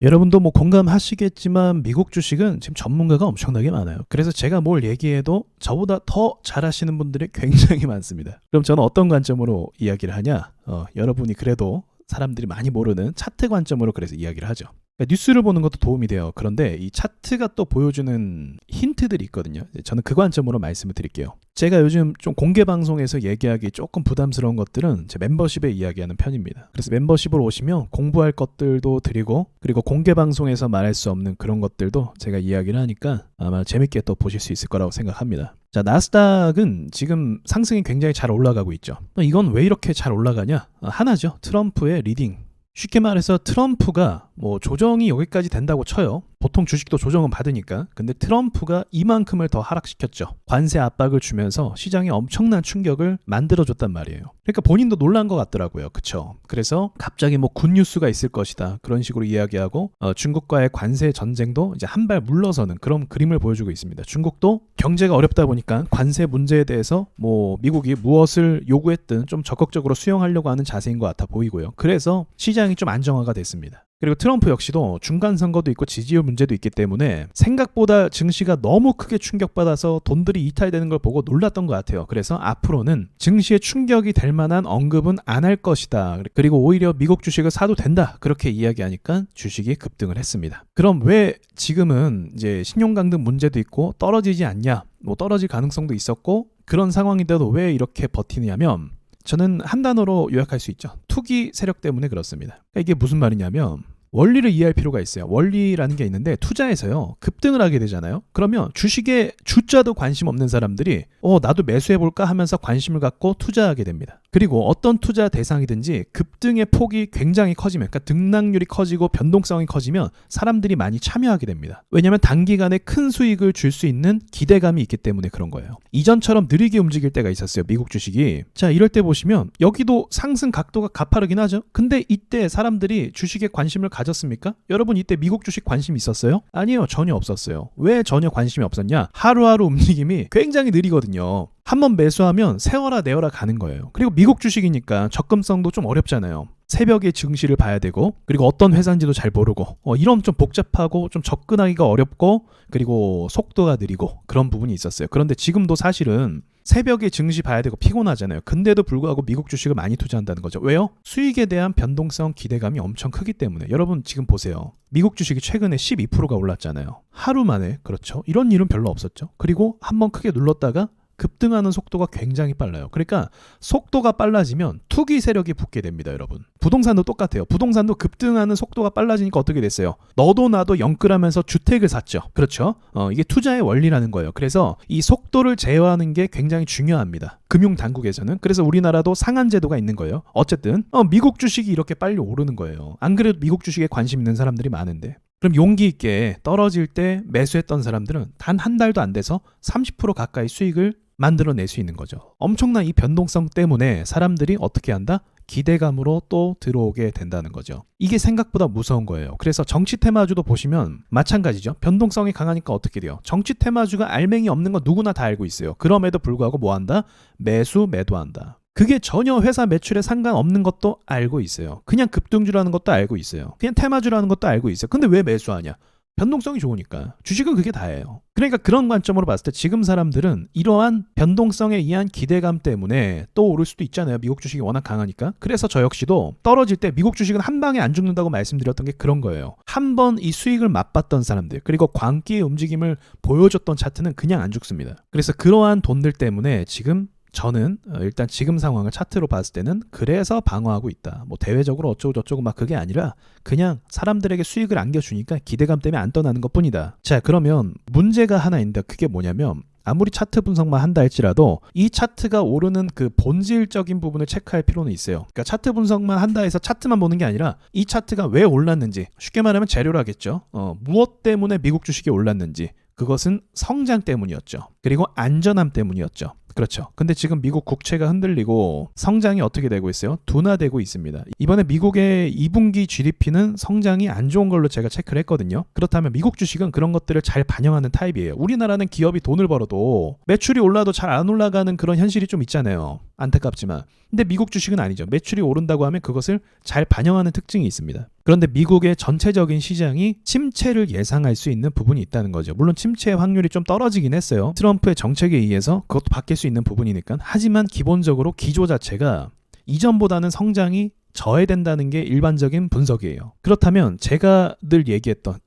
여러분도 뭐 공감하시겠지만 미국 주식은 지금 전문가가 엄청나게 많아요. 그래서 제가 뭘 얘기해도 저보다 더 잘하시는 분들이 굉장히 많습니다. 그럼 저는 어떤 관점으로 이야기를 하냐? 여러분이 그래도 사람들이 많이 모르는 차트 관점으로 그래서 이야기를 하죠. 그러니까 뉴스를 보는 것도 도움이 돼요. 그런데 이 차트가 또 보여주는 힌트들이 있거든요. 저는 그 관점으로 말씀을 드릴게요. 제가 요즘 좀 공개 방송에서 얘기하기 조금 부담스러운 것들은 제 멤버십에 이야기하는 편입니다. 그래서 멤버십으로 오시면 공부할 것들도 드리고, 그리고 공개 방송에서 말할 수 없는 그런 것들도 제가 이야기를 하니까 아마 재밌게 또 보실 수 있을 거라고 생각합니다. 자, 나스닥은 지금 상승이 굉장히 잘 올라가고 있죠. 이건 왜 이렇게 잘 올라가냐? 하나죠. 트럼프의 리딩. 쉽게 말해서 트럼프가 뭐 조정이 여기까지 된다고 쳐요. 보통 주식도 조정은 받으니까. 근데 트럼프가 이만큼을 더 하락시켰죠. 관세 압박을 주면서 시장에 엄청난 충격을 만들어줬단 말이에요. 그러니까 본인도 놀란 것 같더라고요. 그쵸? 그래서 갑자기 뭐 굿뉴스가 있을 것이다, 그런 식으로 이야기하고 중국과의 관세 전쟁도 이제 한 발 물러서는 그런 그림을 보여주고 있습니다. 중국도 경제가 어렵다 보니까 관세 문제에 대해서 뭐 미국이 무엇을 요구했든 좀 적극적으로 수용하려고 하는 자세인 것 같아 보이고요. 그래서 시장이 좀 안정화가 됐습니다. 그리고 트럼프 역시도 중간 선거도 있고 지지율 문제도 있기 때문에 생각보다 증시가 너무 크게 충격받아서 돈들이 이탈되는 걸 보고 놀랐던 것 같아요. 그래서 앞으로는 증시에 충격이 될 만한 언급은 안 할 것이다. 그리고 오히려 미국 주식을 사도 된다. 그렇게 이야기하니까 주식이 급등을 했습니다. 그럼 왜 지금은 이제 신용 강등 문제도 있고 떨어지지 않냐? 뭐 떨어질 가능성도 있었고 그런 상황인데도 왜 이렇게 버티냐면, 저는 한 단어로 요약할 수 있죠. 투기 세력 때문에 그렇습니다. 그러니까 이게 무슨 말이냐면 원리를 이해할 필요가 있어요. 원리라는 게 있는데 투자에서요, 급등을 하게 되잖아요. 그러면 주식에 주자도 관심 없는 사람들이 나도 매수해볼까 하면서 관심을 갖고 투자하게 됩니다. 그리고 어떤 투자 대상이든지 급등의 폭이 굉장히 커지면, 그러니까 등락률이 커지고 변동성이 커지면 사람들이 많이 참여하게 됩니다. 왜냐하면 단기간에 큰 수익을 줄 수 있는 기대감이 있기 때문에 그런 거예요. 이전처럼 느리게 움직일 때가 있었어요, 미국 주식이. 자, 이럴 때 보시면 여기도 상승 각도가 가파르긴 하죠. 근데 이때 사람들이 주식에 관심을 가졌습니까? 여러분 이때 미국 주식 관심 있었어요? 아니요, 전혀 없었어요. 왜 전혀 관심이 없었냐? 하루하루 움직임이 굉장히 느리거든요. 한번 매수하면 세워라 내어라 가는 거예요. 그리고 미국 주식이니까 접근성도 좀 어렵잖아요. 새벽에 증시를 봐야 되고, 그리고 어떤 회사인지도 잘 모르고, 이런 좀 복잡하고 좀 접근하기가 어렵고, 그리고 속도가 느리고 그런 부분이 있었어요. 그런데 지금도 사실은 새벽에 증시 봐야 되고 피곤하잖아요. 근데도 불구하고 미국 주식을 많이 투자한다는 거죠. 왜요? 수익에 대한 변동성 기대감이 엄청 크기 때문에. 여러분 지금 보세요. 미국 주식이 최근에 12%가 올랐잖아요. 하루 만에. 그렇죠. 이런 일은 별로 없었죠. 그리고 한번 크게 눌렀다가 급등하는 속도가 굉장히 빨라요. 그러니까 속도가 빨라지면 투기 세력이 붙게 됩니다, 여러분. 부동산도 똑같아요. 부동산도 급등하는 속도가 빨라지니까 어떻게 됐어요? 너도 나도 영끌하면서 주택을 샀죠. 그렇죠? 이게 투자의 원리라는 거예요. 그래서 이 속도를 제어하는 게 굉장히 중요합니다. 금융당국에서는. 그래서 우리나라도 상한제도가 있는 거예요. 어쨌든 미국 주식이 이렇게 빨리 오르는 거예요. 안 그래도 미국 주식에 관심 있는 사람들이 많은데. 그럼 용기 있게 떨어질 때 매수했던 사람들은 단 한 달도 안 돼서 30% 가까이 수익을 만들어낼 수 있는 거죠. 엄청난 이 변동성 때문에 사람들이 어떻게 한다? 기대감으로 또 들어오게 된다는 거죠. 이게 생각보다 무서운 거예요. 그래서 정치 테마주도 보시면 마찬가지죠. 변동성이 강하니까 어떻게 돼요? 정치 테마주가 알맹이 없는 거 누구나 다 알고 있어요. 그럼에도 불구하고 뭐 한다? 매도한다. 그게 전혀 회사 매출에 상관없는 것도 알고 있어요. 그냥 급등주라는 것도 알고 있어요. 그냥 테마주라는 것도 알고 있어요. 근데 왜 매수하냐? 변동성이 좋으니까. 주식은 그게 다예요. 그러니까 그런 관점으로 봤을 때 지금 사람들은 이러한 변동성에 의한 기대감 때문에 또 오를 수도 있잖아요. 미국 주식이 워낙 강하니까. 그래서 저 역시도 떨어질 때 미국 주식은 한 방에 안 죽는다고 말씀드렸던 게 그런 거예요. 한 번 이 수익을 맛봤던 사람들, 그리고 광기의 움직임을 보여줬던 차트는 그냥 안 죽습니다. 그래서 그러한 돈들 때문에 지금 저는 일단 지금 상황을 차트로 봤을 때는 그래서 방어하고 있다. 뭐 대외적으로 어쩌고 저쩌고 막 그게 아니라 그냥 사람들에게 수익을 안겨주니까 기대감 때문에 안 떠나는 것뿐이다. 자, 그러면 문제가 하나 있는데 그게 뭐냐면, 아무리 차트 분석만 한다 할지라도 이 차트가 오르는 그 본질적인 부분을 체크할 필요는 있어요. 그러니까 차트 분석만 한다 해서 차트만 보는 게 아니라 이 차트가 왜 올랐는지, 쉽게 말하면 재료라겠죠. 무엇 때문에 미국 주식이 올랐는지, 그것은 성장 때문이었죠. 그리고 안전함 때문이었죠. 그렇죠. 근데 지금 미국 국채가 흔들리고 성장이 어떻게 되고 있어요? 둔화되고 있습니다. 이번에 미국의 2분기 GDP는 성장이 안 좋은 걸로 제가 체크를 했거든요. 그렇다면 미국 주식은 그런 것들을 잘 반영하는 타입이에요. 우리나라는 기업이 돈을 벌어도 매출이 올라도 잘 안 올라가는 그런 현실이 좀 있잖아요. 안타깝지만. 근데 미국 주식은 아니죠. 매출이 오른다고 하면 그것을 잘 반영하는 특징이 있습니다. 그런데 미국의 전체적인 시장이 침체를 예상할 수 있는 부분이 있다는 거죠. 물론 침체의 확률이 좀 떨어지긴 했어요. 트럼프의 정책에 의해서 그것도 바뀔 수 있는 부분이니까. 하지만 기본적으로 기조 자체가 이전보다는 성장이 저해된다는 게 일반적인 분석이에요. 그렇다면 제가 늘 얘기했던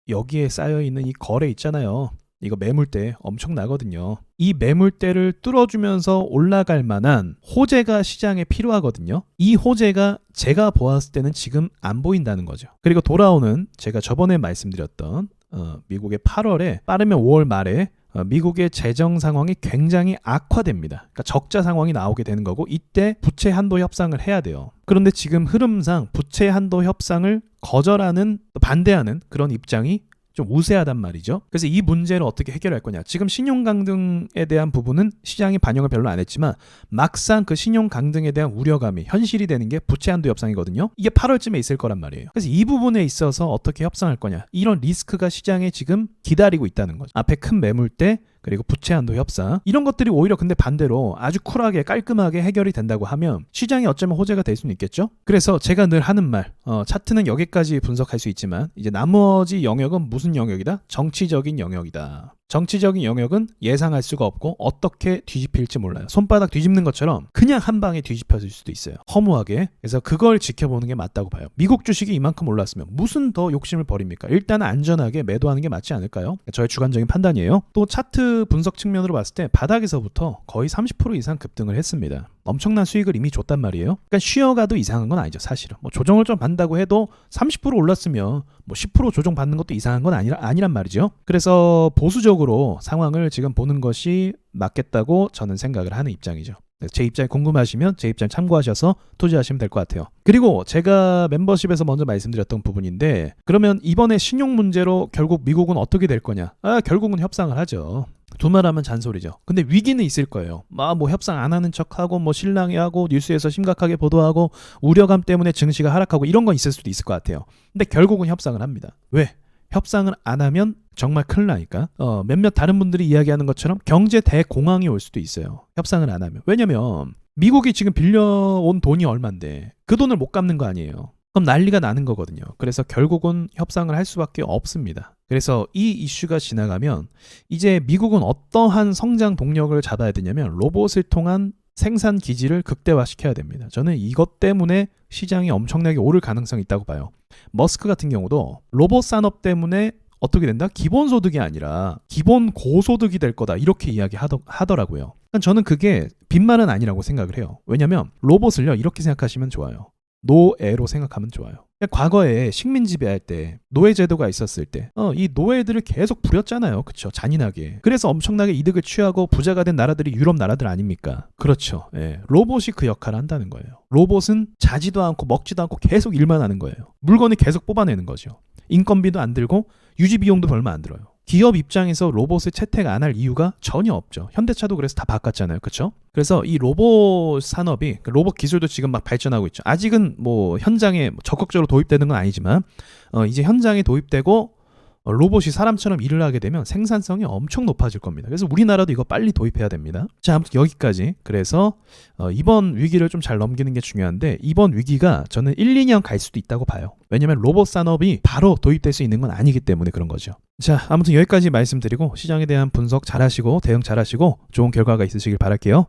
여기에 쌓여있는 이 거래 있잖아요. 이거 매물대 엄청나거든요. 이 매물대를 뚫어주면서 올라갈 만한 호재가 시장에 필요하거든요. 이 호재가 제가 보았을 때는 지금 안 보인다는 거죠. 그리고 돌아오는 제가 저번에 말씀드렸던 미국의 8월에 빠르면 5월 말에 미국의 재정 상황이 굉장히 악화됩니다. 그러니까 적자 상황이 나오게 되는 거고 이때 부채 한도 협상을 해야 돼요. 그런데 지금 흐름상 부채 한도 협상을 거절하는 반대하는 그런 입장이 좀 우세하단 말이죠. 그래서 이 문제를 어떻게 해결할 거냐. 지금 신용 강등에 대한 부분은 시장이 반영을 별로 안 했지만 막상 그 신용 강등에 대한 우려감이 현실이 되는 게 부채 한도 협상이거든요. 이게 8월쯤에 있을 거란 말이에요. 그래서 이 부분에 있어서 어떻게 협상할 거냐. 이런 리스크가 시장에 지금 기다리고 있다는 거죠. 앞에 큰 매물대 그리고 부채 한도 협상 이런 것들이 오히려 근데 반대로 아주 쿨하게 깔끔하게 해결이 된다고 하면 시장이 어쩌면 호재가 될 수는 있겠죠. 그래서 제가 늘 하는 말 차트는 여기까지 분석할 수 있지만 이제 나머지 영역은 무슨 영역이다? 정치적인 영역이다. 정치적인 영역은 예상할 수가 없고 어떻게 뒤집힐지 몰라요. 손바닥 뒤집는 것처럼 그냥 한 방에 뒤집혀질 수도 있어요. 허무하게. 그래서 그걸 지켜보는 게 맞다고 봐요. 미국 주식이 이만큼 올랐으면 무슨 더 욕심을 버립니까? 일단 안전하게 매도하는 게 맞지 않을까요? 저의 주관적인 판단이에요. 또 차트 분석 측면으로 봤을 때 바닥에서부터 거의 30% 이상 급등을 했습니다. 엄청난 수익을 이미 줬단 말이에요. 그러니까 쉬어가도 이상한 건 아니죠. 사실은 뭐 조정을 좀 받는다고 해도 30% 올랐으면 뭐 10% 조정 받는 것도 이상한 건 아니란 말이죠. 그래서 보수적으로 상황을 지금 보는 것이 맞겠다고 저는 생각을 하는 입장이죠. 제 입장이 궁금하시면 제 입장 참고하셔서 투자하시면 될 것 같아요. 그리고 제가 멤버십에서 먼저 말씀드렸던 부분인데 그러면 이번에 신용 문제로 결국 미국은 어떻게 될 거냐? 결국은 협상을 하죠. 두말하면 잔소리죠. 근데 위기는 있을 거예요. 뭐 협상 안 하는 척하고 뭐 실랑이하고 뉴스에서 심각하게 보도하고 우려감 때문에 증시가 하락하고 이런 건 있을 수도 있을 것 같아요. 근데 결국은 협상을 합니다. 왜? 협상을 안 하면 정말 큰일 나니까. 몇몇 다른 분들이 이야기하는 것처럼 경제 대공황이 올 수도 있어요. 협상을 안 하면. 왜냐면 미국이 지금 빌려온 돈이 얼만데 그 돈을 못 갚는 거 아니에요. 그럼 난리가 나는 거거든요. 그래서 결국은 협상을 할 수밖에 없습니다. 그래서 이 이슈가 지나가면 이제 미국은 어떠한 성장 동력을 잡아야 되냐면 로봇을 통한 생산 기지를 극대화시켜야 됩니다. 저는 이것 때문에 시장이 엄청나게 오를 가능성이 있다고 봐요. 머스크 같은 경우도 로봇 산업 때문에 어떻게 된다? 기본소득이 아니라 기본 고소득이 될 거다 이렇게 이야기하더라고요. 저는 그게 빈말은 아니라고 생각을 해요. 왜냐하면 로봇을요 이렇게 생각하시면 좋아요. 노예로 생각하면 좋아요. 과거에 식민 지배할 때 노예 제도가 있었을 때 이 노예들을 계속 부렸잖아요. 그렇죠? 잔인하게. 그래서 엄청나게 이득을 취하고 부자가 된 나라들이 유럽 나라들 아닙니까? 그렇죠. 예. 로봇이 그 역할을 한다는 거예요. 로봇은 자지도 않고 먹지도 않고 계속 일만 하는 거예요. 물건을 계속 뽑아내는 거죠. 인건비도 안 들고 유지 비용도 얼마 안 들어요. 기업 입장에서 로봇을 채택 안 할 이유가 전혀 없죠. 현대차도 그래서 다 바꿨잖아요. 그렇죠? 그래서 이 로봇 산업이 로봇 기술도 지금 막 발전하고 있죠. 아직은 뭐 현장에 적극적으로 도입되는 건 아니지만 이제 현장에 도입되고 로봇이 사람처럼 일을 하게 되면 생산성이 엄청 높아질 겁니다. 그래서 우리나라도 이거 빨리 도입해야 됩니다. 자, 아무튼 여기까지. 그래서 이번 위기를 좀 잘 넘기는 게 중요한데 이번 위기가 저는 1, 2년 갈 수도 있다고 봐요. 왜냐면 로봇 산업이 바로 도입될 수 있는 건 아니기 때문에 그런 거죠. 자, 아무튼 여기까지 말씀드리고 시장에 대한 분석 잘 하시고 대응 잘 하시고 좋은 결과가 있으시길 바랄게요.